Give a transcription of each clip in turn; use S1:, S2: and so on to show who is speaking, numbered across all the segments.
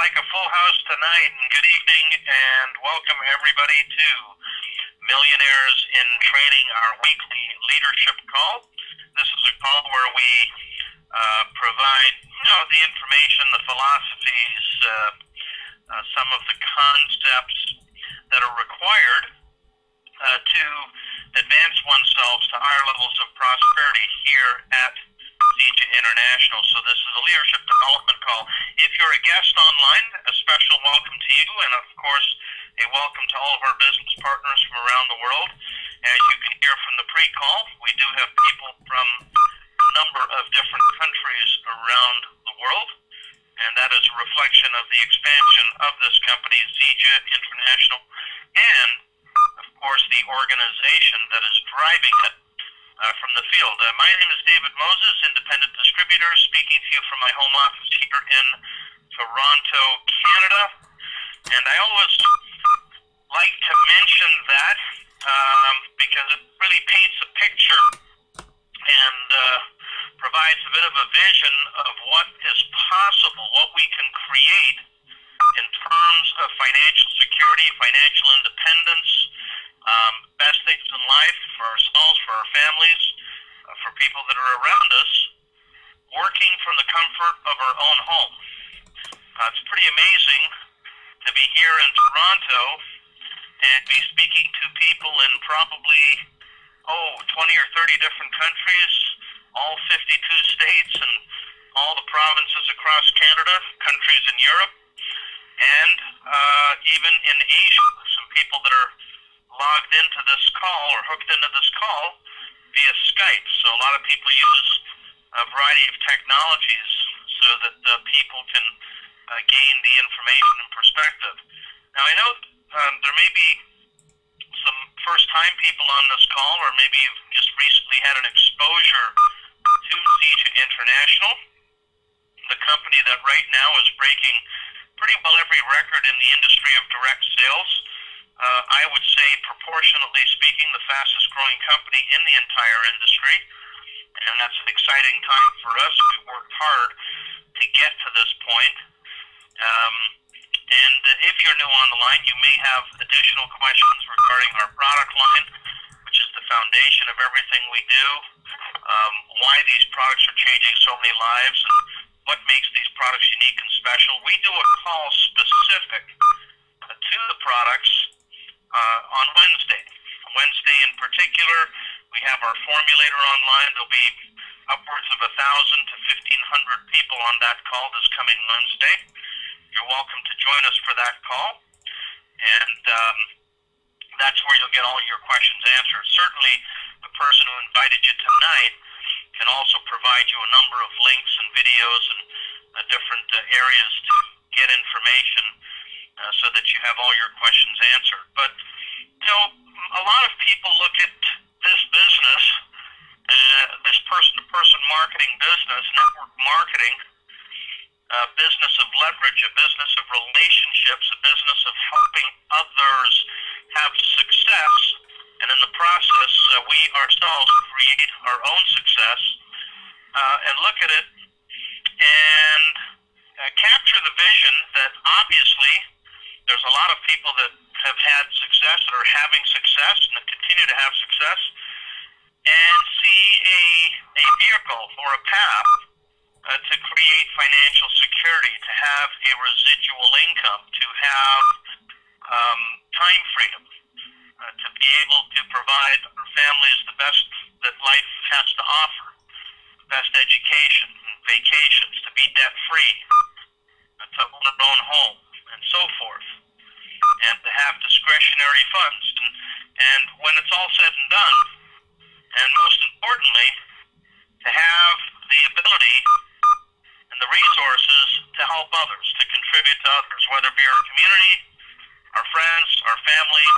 S1: like a full house tonight, and good evening, and welcome everybody to Millionaires in Training, our weekly leadership call. This is a call where we provide, the information, the philosophies, some of the concepts that are required to advance oneself to higher levels of prosperity here at CJ International. So this is a leadership development call. If you're a guest online, a special welcome to you, and of course, a welcome to all of our business partners from around the world. As you can hear from the pre-call, we do have people from a number of different countries around the world, and that is a reflection of the expansion of this company, CJ International, and of course, the organization that is driving it from the field. My name is David Moses, independent distributor, speaking to you from my home office here in Toronto, Canada. And I always like to mention that because it really paints a picture and provides a bit of a vision of what is possible, what we can create in terms of financial security, financial independence, best things in life for ourselves, for our families, for people that are around us, working from the comfort of our own home. It's pretty amazing to be here in Toronto and be speaking to people in probably, 20 or 30 different countries, all 52 states and all the provinces across Canada, countries in Europe, and even in Asia. Some people that are logged into this call or hooked into this call via Skype. So a lot of people use a variety of technologies so that people can gain the information and perspective. Now I know there may be some first-time people on this call, or maybe you've just recently had an exposure to CJ International, the company that right now is breaking pretty well every record in the industry of direct sales. I would say, proportionately speaking, the fastest growing company in the entire industry, and that's an exciting time for us. We worked hard to get to this point. And if you're new on the line, you may have additional questions regarding our product line, which is the foundation of everything we do, why these products are changing so many lives, and what makes these products unique and special. We do a call specific to the products on Wednesday. Wednesday in particular, we have our formulator online. There'll be upwards of 1,000 to 1,500 people on that call this coming Wednesday. You're welcome to join us for that call, and that's where you'll get all your questions answered. Certainly, the person who invited you tonight can also provide you a number of links and videos and different areas to get information so that you have all your questions answered. But, a lot of people look at this business, this person-to-person marketing business, network marketing, a business of leverage, a business of relationships, a business of helping others have success, and in the process, we ourselves create our own success, and look at it and capture the vision that obviously there's a lot of people that have had success, that are having success, and that continue to have success, and see a vehicle or a path to create financial security, to have a residual income, to have time freedom, to be able to provide our families the best that life has to offer, the best education, vacations, to be debt-free, to own their own home, and so forth, and to have discretionary funds. And when it's all said and done, and most importantly, to have the ability and the resources to help others, to contribute to others, whether it be our community, our friends, our family,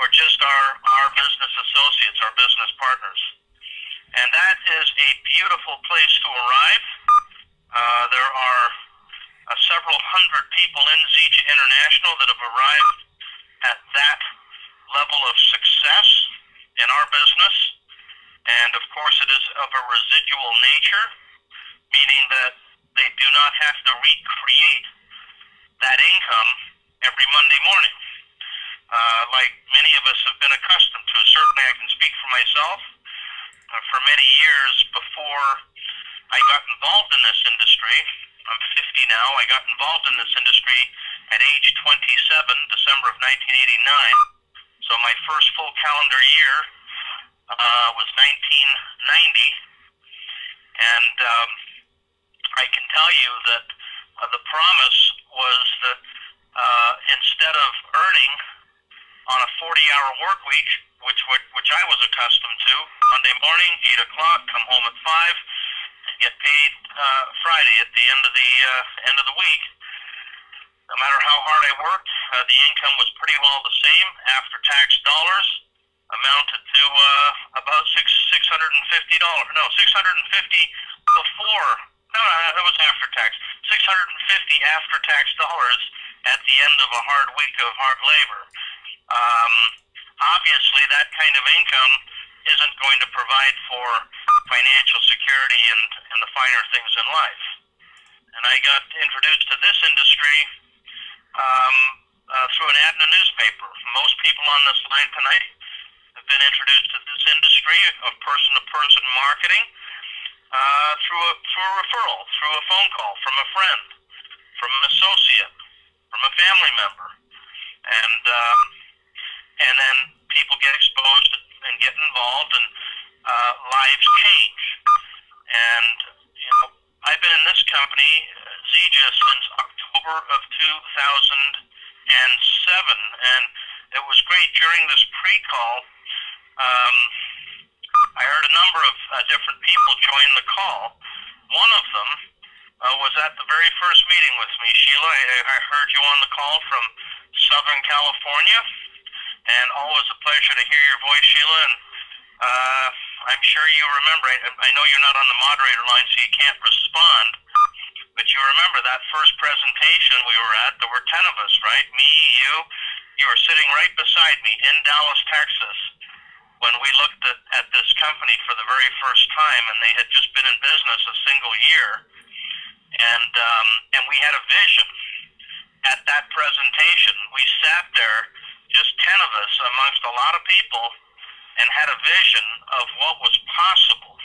S1: or just our business associates, our business partners. And that is a beautiful place to arrive. There are several hundred people in CJ International that have arrived at that level of success in our business. And of course it is of a residual nature, meaning that they do not have to recreate that that income every Monday morning, like many of us have been accustomed to. Certainly I can speak for myself. For many years before I got involved in this industry, I'm 50 now, I got involved in this industry at age 27, December of 1989. So my first full calendar year was 1990. And I can tell you that the promise was that instead of earning on a 40-hour work week, which I was accustomed to, Monday morning, 8 o'clock, come home at 5, and get paid Friday at the end of the week. No matter how hard I worked, the income was pretty well the same. After-tax dollars amounted to about $650. No, 650 before. No, that was after-tax. 650 after-tax dollars at the end of a hard week of hard labor. Obviously, that kind of income isn't going to provide for financial security and the finer things in life. And I got introduced to this industry through an ad in a newspaper. Most people on this line tonight have been introduced to this industry of person-to-person marketing through a referral, through a phone call from a friend, from an associate, from a family member, and then people get exposed and get involved, and lives change. And I've been in this company, Zija, since October of 2007, and it was great during this pre-call. I heard a number of different people join the call. One of them was at the very first meeting with me, Sheila. I heard you on the call from Southern California, and always a pleasure to hear your voice, Sheila. And I'm sure you remember. I know you're not on the moderator line, so you can't respond, but you remember that first presentation we were at. There were 10 of us, right? Me, you. You were sitting right beside me in Dallas, Texas, when we looked at this company for the very first time, and they had just been in business a single year. And we had a vision at that presentation. We sat there, just 10 of us amongst a lot of people, and had a vision of what was possible.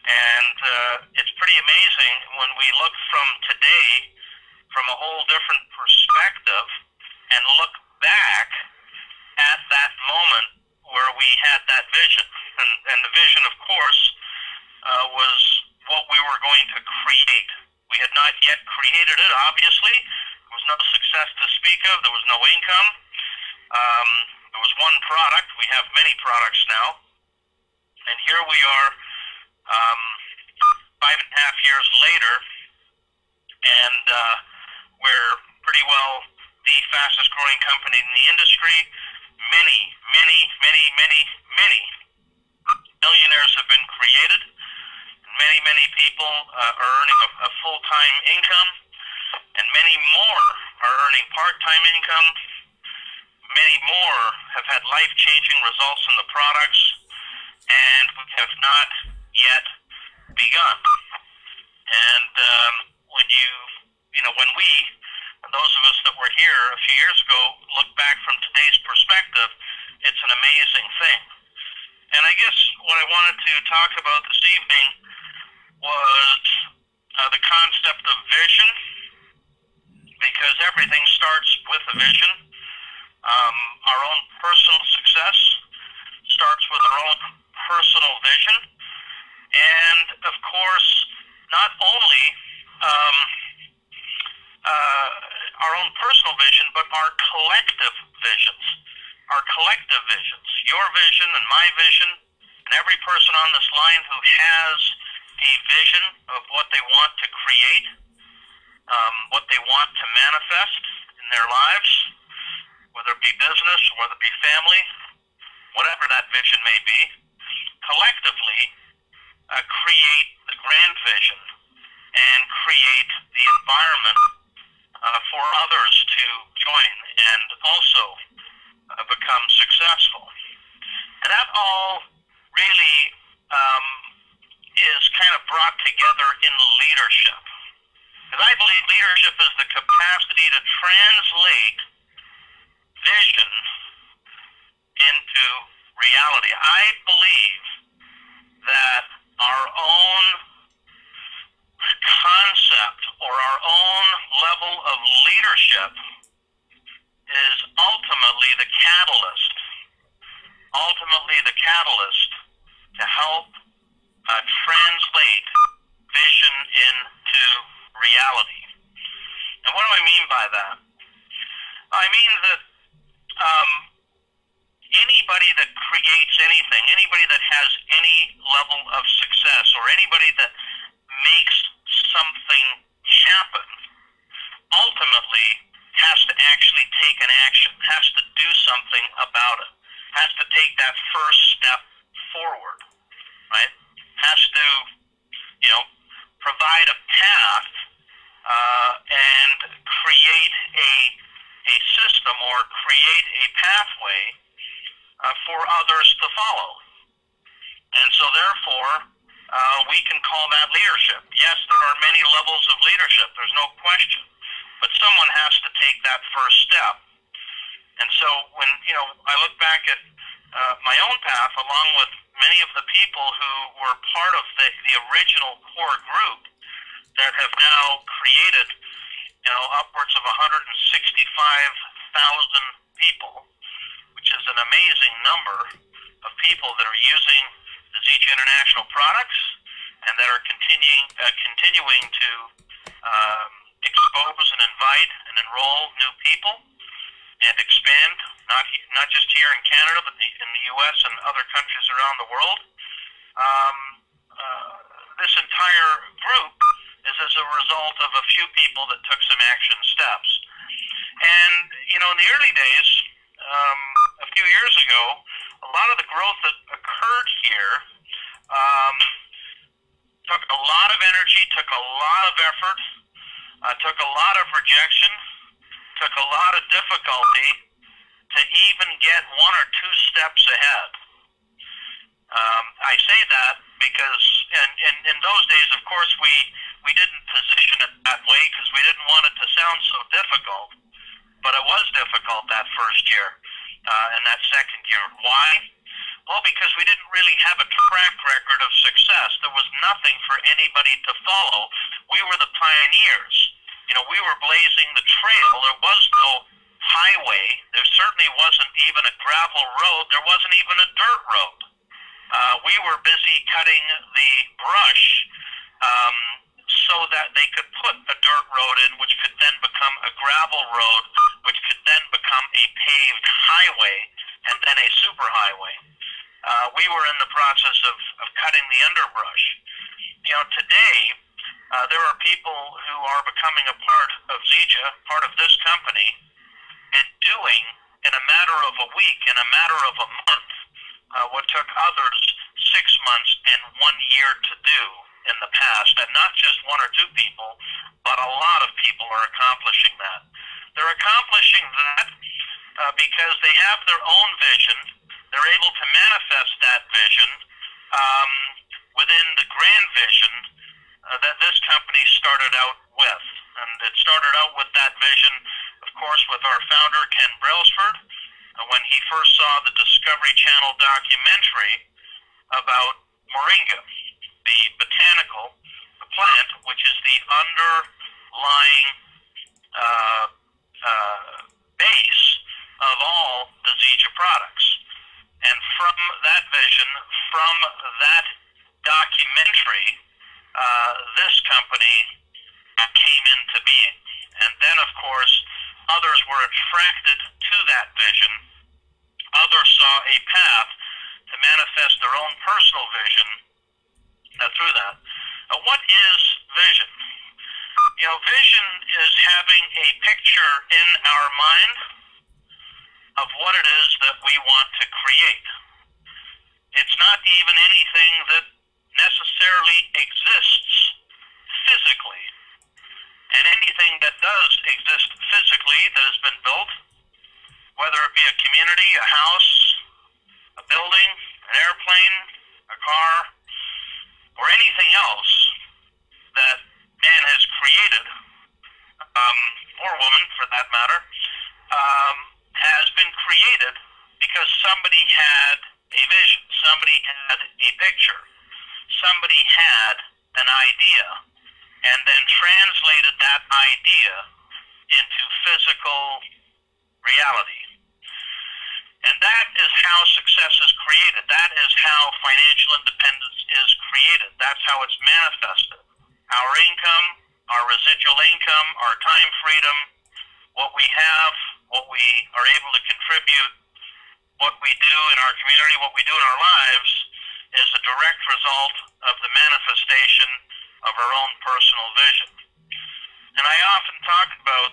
S1: And it's pretty amazing when we look from today, from a whole different perspective, and look back at that moment where we had that vision. And the vision, of course, was what we were going to create. We had not yet created it, obviously. There was no success to speak of. There was no income. There was one product. We have many products now. And here we are 5.5 years later, and we're pretty well the fastest growing company in the industry. Many millionaires have been created. Many people are earning a full-time income, and many more are earning part-time income. Many more have had life-changing results in the products, and we have not yet begun. And when those of us that were here a few years ago look back from today's perspective, it's an amazing thing. And I guess what I wanted to talk about this evening was the concept of vision, because everything starts with a vision. Our own personal success starts with our own personal vision. And, of course, not only our own personal vision, but our collective visions. Our collective visions. Your vision and my vision, and every person on this line who has a vision of what they want to create, what they want to manifest in their lives, whether it be business, whether it be family, whatever that vision may be, collectively create the grand vision and create the environment for others to join and also become successful. And that all really is kind of brought together in leadership. Because I believe leadership is the capacity to translate vision into reality. I believe that our own concept or our own level of leadership is ultimately the catalyst to help translate vision into reality. And what do I mean by that? I mean that anybody that creates anything, anybody that has any level of success, or anybody that makes something happen, ultimately has to actually take an action, has to do something about it, has to take that first step forward, right? Has to, provide a path and create a system or create a pathway for others to follow. And so therefore, we can call that leadership. Yes, there are many levels of leadership, there's no question, but someone has to take that first step. And so when, I look back at my own path, along with many of the people who were part of the original core group that have now created, upwards of 165,000 people, which is an amazing number of people that are using the Zija International products and that are continuing to expose and invite and enroll new people and expand, not just here in Canada, but in the U.S. and other countries around the world. This entire group is as a result of a few people that took some action steps. And, in the early days, a few years ago, a lot of the growth that occurred here took a lot of energy, took a lot of effort, took a lot of rejection, took a lot of difficulty to even get one or two steps ahead. I say that because in those days, of course, we didn't position it that way because we didn't want it to sound so difficult. But it was difficult that first year and that second year. Why? Well, because we didn't really have a track record of success. There was nothing for anybody to follow. We were the pioneers. We were blazing the trail. There was no highway. There certainly wasn't even a gravel road. There wasn't even a dirt road. We were busy cutting the brush so that they could put a dirt road in, which could then become a gravel road, which could then become a paved highway, and then a superhighway. We were in the process of cutting the underbrush. Today, there are people who are becoming a part of Zija, part of this company, and doing, in a matter of a week, in a matter of a month, what took others 6 months and 1 year to do in the past. And not just one or two people, but a lot of people are accomplishing that. They're accomplishing that because they have their own vision. They're able to manifest that vision within the grand vision that this company started out with. And it started out with that vision, of course, with our founder, Ken Brailsford, when he first saw the Discovery Channel documentary about moringa, the botanical, the plant, which is the underlying base of all the Zija products. And from that vision, from that documentary, this company came into being. And then, of course, others were attracted to that vision. Others saw a path to manifest their own personal vision through that. What is vision? Vision is having a picture in our mind of what it is that we want to create. It's not even anything that necessarily exists physically. And anything that does exist physically that has been built, whether it be a community, a house, a building, an airplane, a car, or anything else that man has created, or woman for that matter, that's how it's manifested. Our income, our residual income, our time freedom, what we have, what we are able to contribute, what we do in our community, what we do in our lives, is a direct result of the manifestation of our own personal vision. And I often talk about,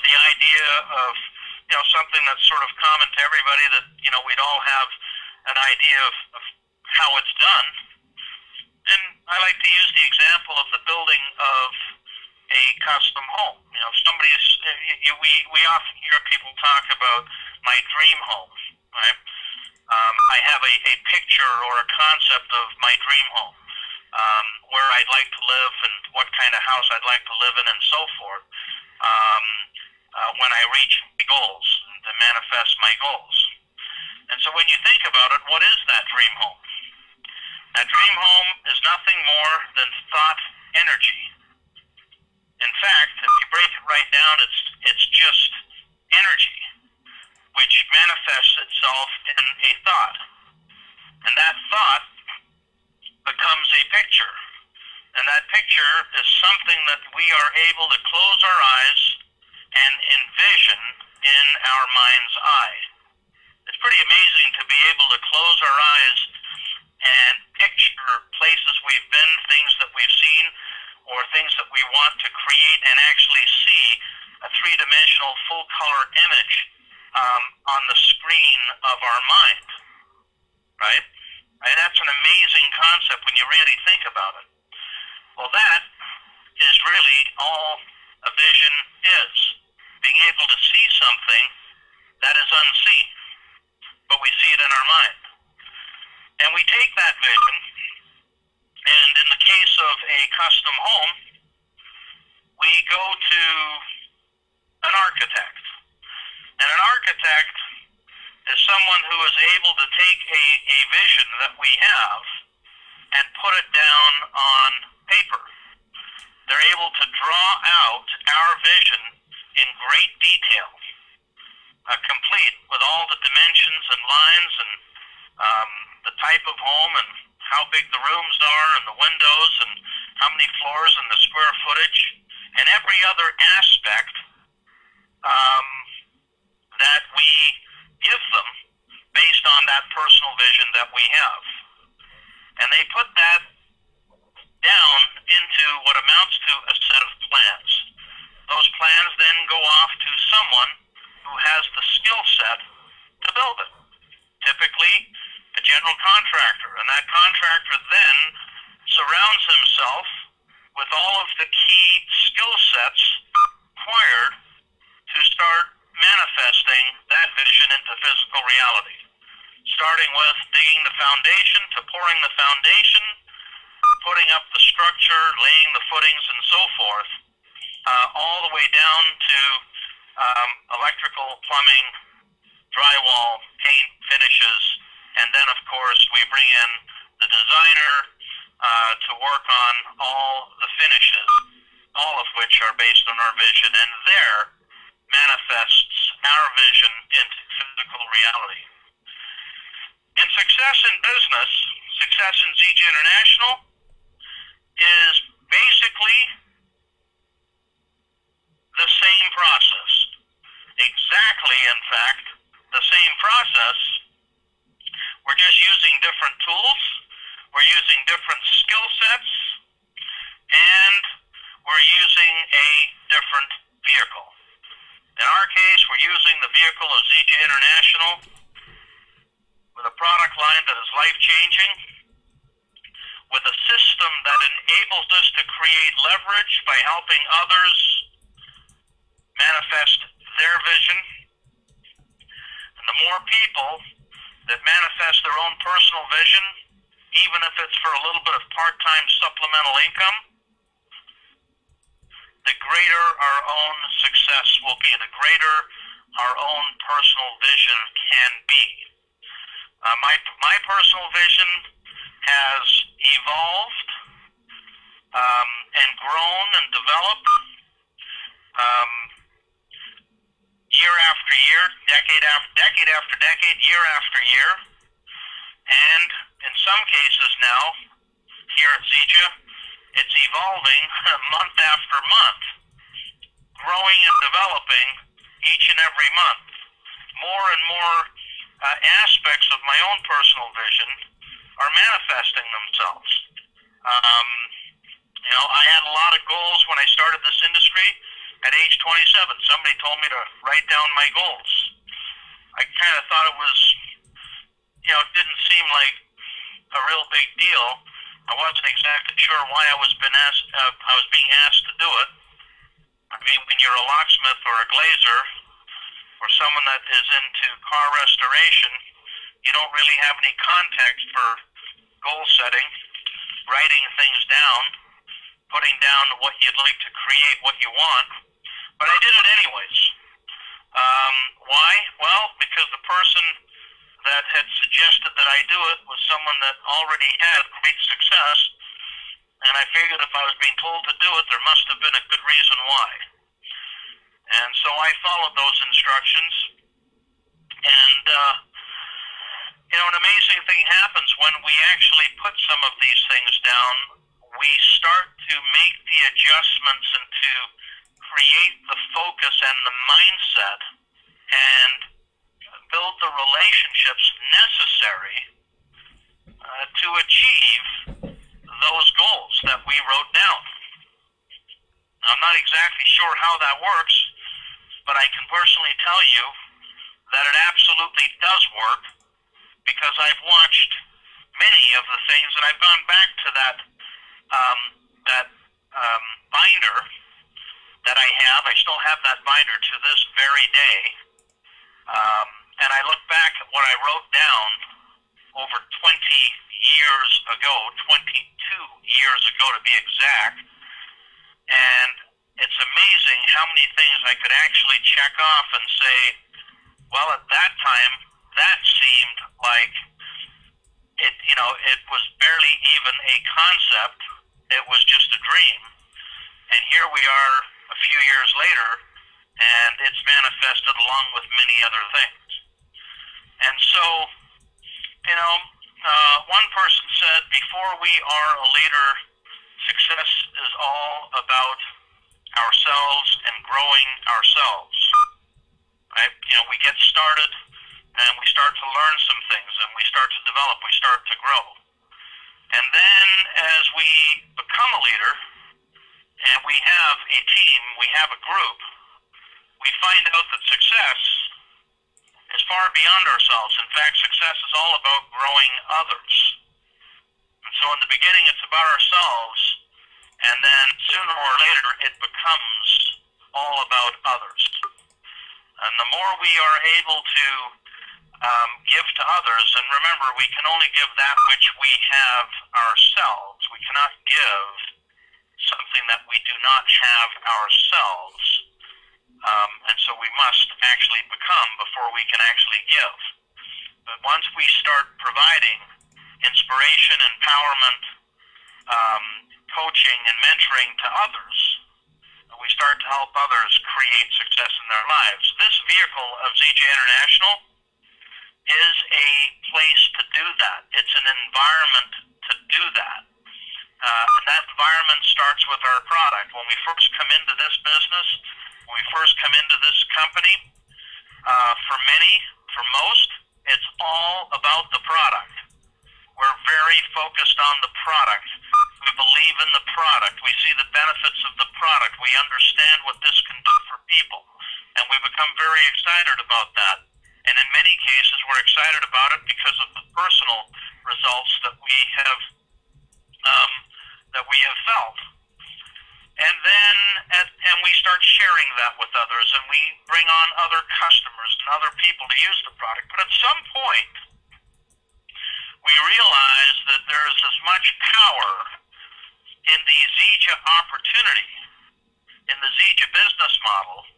S1: the idea of, something that's sort of common to everybody, that, we'd all have an idea of how it's done. And I like to use the example of the building of a custom home. We often hear people talk about my dream home, right? I have a picture or a concept of my dream home, where I'd like to live and what kind of house I'd like to live in and so forth, when I reach my goals, to manifest my goals. And so when you think about it, what is that dream home? That dream home is nothing more than thought energy. In fact, if you break it right down, it's just energy, which manifests itself in a thought. And that thought becomes a picture. And that picture is something that we are able to close our eyes and envision in our mind's eye. It's pretty amazing to be able to close our eyes and picture places we've been, things that we've seen, or things that we want to create, and actually see a three-dimensional full-color image on the screen of our mind, right? That's an amazing concept when you really think about it. Well, that is really all a vision is, being able to see something that is unseen, but we see it in our mind. And we take that vision, and in the case of a custom home, we go to an architect. And an architect is someone who is able to take a vision that we have and put it down on paper. They're able to draw out our vision in great detail, complete with all the dimensions and lines and the type of home and how big the rooms are and the windows and how many floors and the square footage and every other aspect that we give them based on that personal vision that we have. And they put that down into what amounts to a set of plans. Those plans then go off to someone who has the skill set to build it. Typically, a general contractor, and that contractor then surrounds himself with all of the key skill sets required to start manifesting that vision into physical reality. Starting with digging the foundation, to pouring the foundation, putting up the structure, laying the footings, and so forth, all the way down to electrical, plumbing, drywall, paint, finishes, and then, of course, we bring in the designer to work on all the finishes, all of which are based on our vision, and there manifests our vision into physical reality. And success in business, success in ZG International, is basically the same process. Exactly, in fact, the same process. We're just using different tools, we're using different skill sets, and we're using a different vehicle. In our case, we're using the vehicle of ZG International with a product line that is life-changing, with a system that enables us to create leverage by helping others manifest their vision. And the more people that manifest their own personal vision, even if it's for a little bit of part-time supplemental income, the greater our own success will be, the greater our own personal vision can be. My personal vision has evolved and grown and developed year after year, decade after decade, year after year, and in some cases now, here at Zija, it's evolving month after month, growing and developing each and every month. More and more aspects of my own personal vision are manifesting themselves. I had a lot of goals when I started this industry. At age 27, somebody told me to write down my goals. I kind of thought it was, it didn't seem like a real big deal. I wasn't exactly sure why I was being asked to do it. I mean, when you're a locksmith or a glazer or someone that is into car restoration, you don't really have any context for goal setting, writing things down, putting down what you'd like to create, what you want. But I did it anyways. Why? Well, because the person that had suggested that I do it was someone that already had great success, and I figured if I was being told to do it, there must have been a good reason why. And so I followed those instructions, and an amazing thing happens when we actually put some of these things down. We start to make the adjustments and to create the focus and the mindset and build the relationships necessary to achieve those goals that we wrote down. I'm not exactly sure how that works, but I can personally tell you that it absolutely does work, because I've watched many of the things, and I've gone back to that binder that I have. I still have that binder to this very day, and I look back at what I wrote down over 20 years ago, 22 years ago to be exact, and it's amazing how many things I could actually check off and say, well, at that time, that seemed like it was barely even a concept. It was just a dream. And here we are a few years later, and it's manifested along with many other things. And so, one person said, before we are a leader, success is all about ourselves and growing ourselves. Right? We get started, and we start to learn some things, and we start to develop, we start to grow. And then as we become a leader, and we have a team, we have a group, we find out that success is far beyond ourselves. In fact, success is all about growing others. And so in the beginning, it's about ourselves, and then sooner or later, it becomes all about others. And the more we are able to give to others, and remember, we can only give that which we have ourselves. We cannot give something that we do not have ourselves. And so we must actually become before we can actually give. But once we start providing inspiration, empowerment, coaching, and mentoring to others, we start to help others create success in their lives. This vehicle of Zija International is a place to do that. It's an environment to do that. And that environment starts with our product. When we first come into this business, when we first come into this company, for most, it's all about the product. We're very focused on the product. We believe in the product. We see the benefits of the product. We understand what this can do for people. And we become very excited about that. And in many cases, we're excited about it because of the personal results that we have felt. And then, and we start sharing that with others, and we bring on other customers and other people to use the product. But at some point, we realize that there is as much power in the Zija opportunity, in the Zija business model,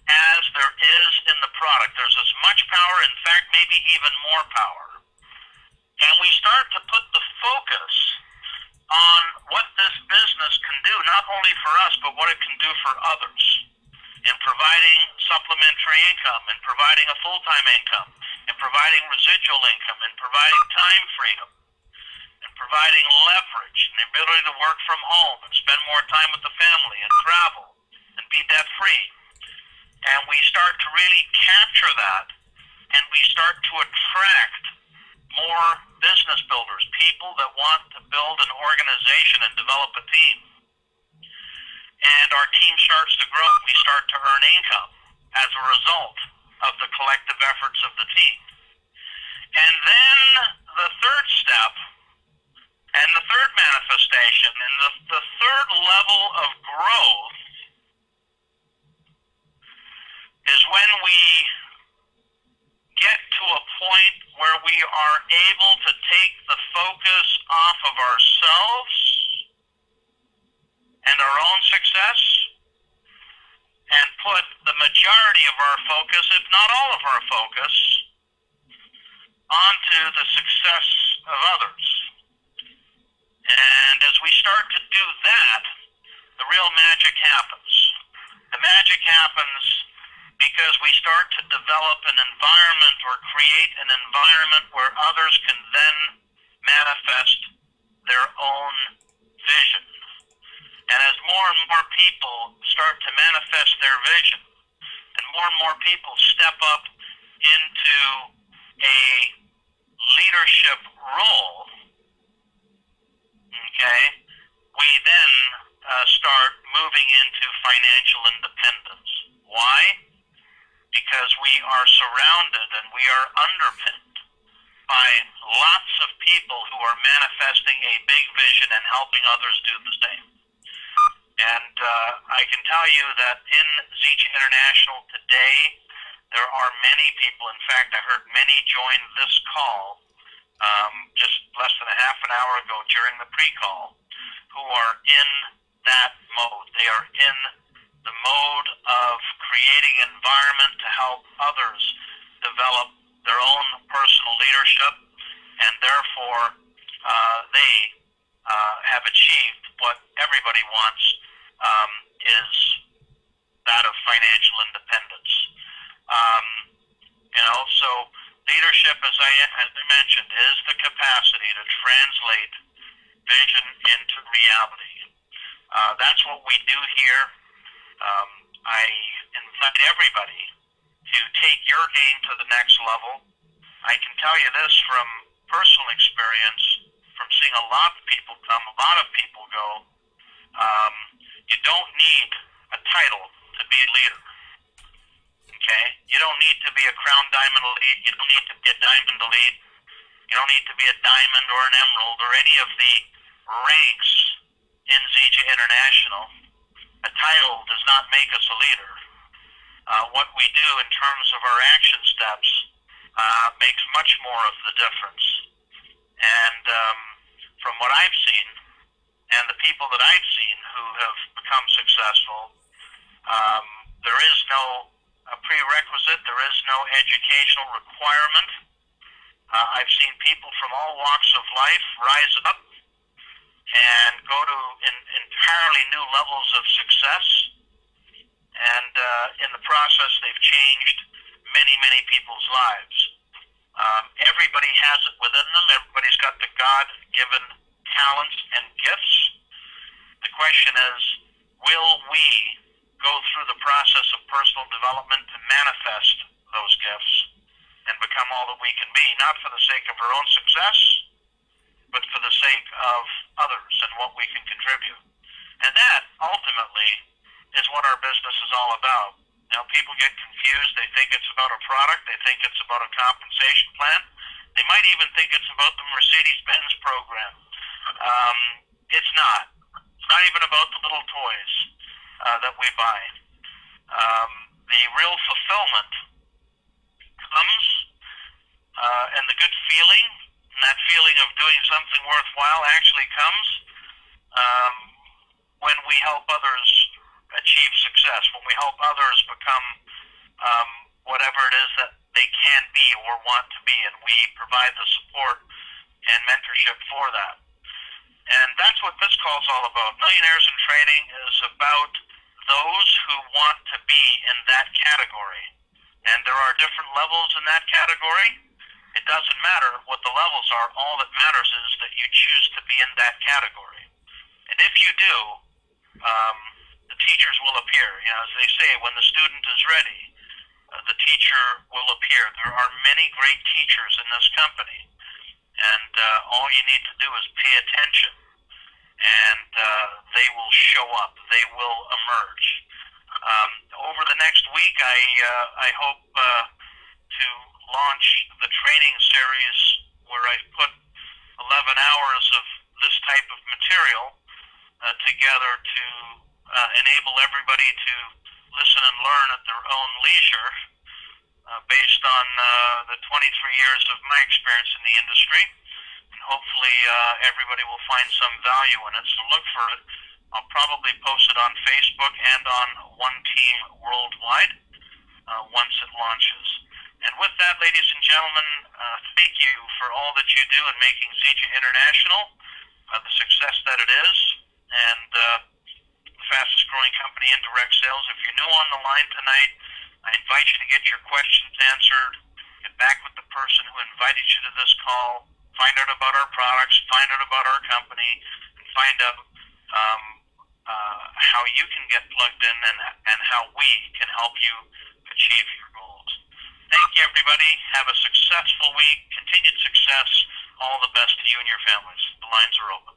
S1: as there is in the product. There's as much power, in fact, maybe even more power. And we start to put the focus on what this business can do, not only for us, but what it can do for others, in providing supplementary income, in providing a full-time income, in providing residual income, in providing time freedom, in providing leverage and the ability to work from home and spend more time with the family and travel and be debt free. And we start to really capture that, and we start to attract more business builders, people that want to build an organization and develop a team. And our team starts to grow. We start to earn income as a result of the collective efforts of the team. And then the third step, and the third manifestation, and the third level of growth is when we get to a point where we are able to take the focus off of ourselves and our own success and put the majority of our focus, if not all of our focus, onto the success of others. And as we start to do that, the real magic happens. The magic happens because we start to develop an environment or create an environment where others can then manifest their own vision. And as more and more people start to manifest their vision, and more people step up into a leadership role, okay, we then start moving into financial independence. Why? Because we are surrounded and we are underpinned by lots of people who are manifesting a big vision and helping others do the same. And I can tell you that in ZG International today, there are many people. In fact, I heard many join this call just less than a half an hour ago during the pre-call, who are in that mode. They are in the mode of creating an environment to help others develop their own personal leadership, and therefore they have achieved what everybody wants, is that of financial independence. So leadership, as I mentioned, is the capacity to translate vision into reality. That's what we do here. I invite everybody to take your game to the next level. I can tell you this from personal experience, from seeing a lot of people come, a lot of people go. You don't need a title to be a leader. Okay? You don't need to be a crown diamond elite. You don't need to be a diamond elite. You don't need to be a diamond or an emerald or any of the ranks in ZG International. A title does not make us a leader. What we do in terms of our action steps makes much more of the difference. And from what I've seen, and the people that I've seen who have become successful, there is no prerequisite, there is no educational requirement. I've seen people from all walks of life rise up and go to entirely new levels of success, and in the process they've changed many people's lives. Everybody has it within them. Everybody's got the God-given talents and gifts. The question is, will we go through the process of personal development to manifest those gifts and become all that we can be, not for the sake of our own success, but for the sake of others and what we can contribute. And that, ultimately, is what our business is all about. Now, people get confused. They think it's about a product. They think it's about a compensation plan. They might even think it's about the Mercedes-Benz program. It's not. It's not even about the little toys that we buy. The real fulfillment comes, and the good feeling, and that feeling of doing something worthwhile actually comes when we help others achieve success, when we help others become whatever it is that they can be or want to be, and we provide the support and mentorship for that. And that's what this call is all about. Millionaires in Training is about those who want to be in that category. And there are different levels in that category, It doesn't matter what the levels are. All that matters is that you choose to be in that category. And if you do, the teachers will appear. You know, as they say, when the student is ready, the teacher will appear. There are many great teachers in this company, and all you need to do is pay attention, and they will show up. They will emerge. Over the next week, I hope to launch the training series where I've put 11 hours of this type of material together to enable everybody to listen and learn at their own leisure based on the 23 years of my experience in the industry. And hopefully everybody will find some value in it. So look for it. I'll probably post it on Facebook and on One Team Worldwide once it launches. And with that, ladies and gentlemen, thank you for all that you do in making ZJ International the success that it is, and the fastest growing company in direct sales. If you're new on the line tonight, I invite you to get your questions answered, get back with the person who invited you to this call, find out about our products, find out about our company, and find out how you can get plugged in and how we can help you achieve your goals. Thank you, everybody. Have a successful week, continued success. All the best to you and your families. The lines are open.